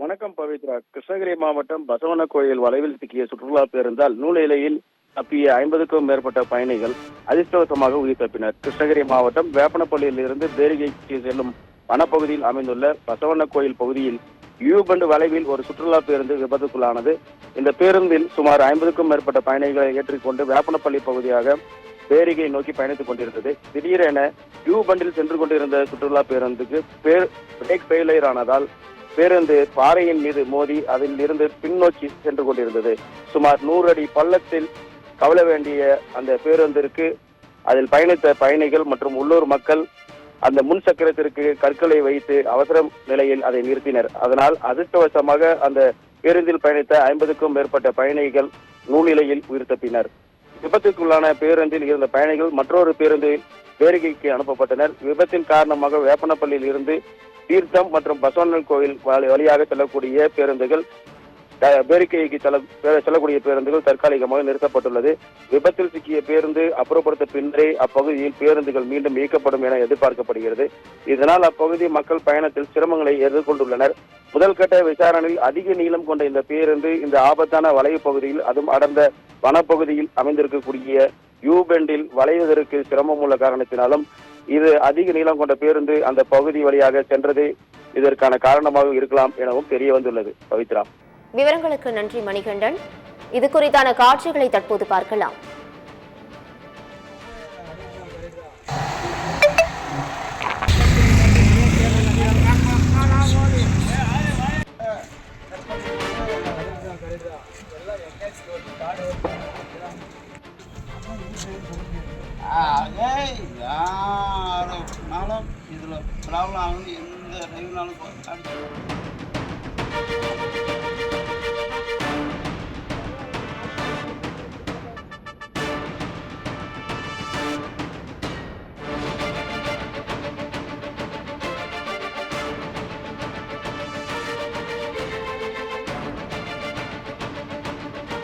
வணக்கம் பவித்ரா. கிருஷ்ணகிரி மாவட்டம் பசவன கோயில் வளைவில் சிக்கிய சுற்றுலா பேருந்தால் நூலிலையில் தப்பிய 50க்கும் மேற்பட்ட பயணிகள் அதிர்ஷ்டவசமாக உயிர் தப்பினர். கிருஷ்ணகிரி மாவட்டம் வேப்பனப்பள்ளியில் இருந்து பேரிகைக்கு செல்லும் வனப்பகுதியில் அமைந்துள்ள பசவன கோயில் பகுதியில் யூபண்ட் வளைவில் ஒரு சுற்றுலா பேருந்து விபத்துக்குள்ளானது. இந்த பேருந்தில் சுமார் 50க்கும் மேற்பட்ட பயணிகளை ஏற்றிக்கொண்டு வேப்பனப்பள்ளி பகுதியாக பேரிகை நோக்கி பயணித்துக் கொண்டிருந்தது. திடீரென யூபண்டில் சென்று கொண்டிருந்த சுற்றுலா பேருந்துக்கு பிரேக் ஃபெயிலியர் ஆனதால் பேருந்து பாறையின் மீது மோதி அதில் இருந்து பின்னோக்கி சென்று கொண்டிருந்தது. சுமார் 100 அடி பள்ளத்தில் கவல வேண்டிய அந்த பேருந்திற்கு அதில் பயணித்த பயணிகள் மற்றும் உள்ளூர் மக்கள் அந்த முன் சக்கரத்திற்கு கற்களை வைத்து அவசர நிலையில் அதை நிறுத்தினர். அதனால் அதிர்ஷ்டவசமாக அந்த பேருந்தில் பயணித்த 50க்கும் மேற்பட்ட பயணிகள் நூலிலையில் உயிர் தப்பினர். விபத்துக்குள்ளான பேருந்தில் இருந்த பயணிகள் மற்றொரு பேருந்து பேரிகைக்கு அனுப்பப்பட்டனர். விபத்தின் காரணமாக வேப்பனப்பள்ளியில் இருந்து தீர்த்தம் மற்றும் பசவண்ணன் கோயில் வழியாக செல்லக்கூடிய பேருந்துகள் பேரிக்கைக்கு செல்லக்கூடிய பேருந்துகள் தற்காலிகமாக நிறுத்தப்பட்டுள்ளது. விபத்தில் சிக்கிய பேருந்து அப்புறப்படுத்த பின்னரே அப்பகுதியில் பேருந்துகள் மீண்டும் இயக்கப்படும் என எதிர்பார்க்கப்படுகிறது. இதனால் அப்பகுதி மக்கள் பயணத்தில் சிரமங்களை எதிர்கொண்டுள்ளனர். முதல் கட்ட விசாரணையில் அதிக நீளம் கொண்ட இந்த பேருந்து இந்த ஆபத்தான வளைவு பகுதியில் அதுவும் அடர்ந்த வனப்பகுதியில் அமைந்திருக்கக்கூடிய யூபெண்டில் வளைவதற்கு சிரமம் உள்ள காரணத்தினாலும் இது அதிக நீளம் கொண்ட பேருந்து அந்த பகுதி வழியாக சென்றதே இதற்கான காரணமாக இருக்கலாம் எனவும் தெரிய வந்துள்ளது. பவித்ரா, விவரங்களுக்கு நன்றி மணிகண்டன். இது குறித்தான காட்சிகளை தற்போது பார்க்கலாம்.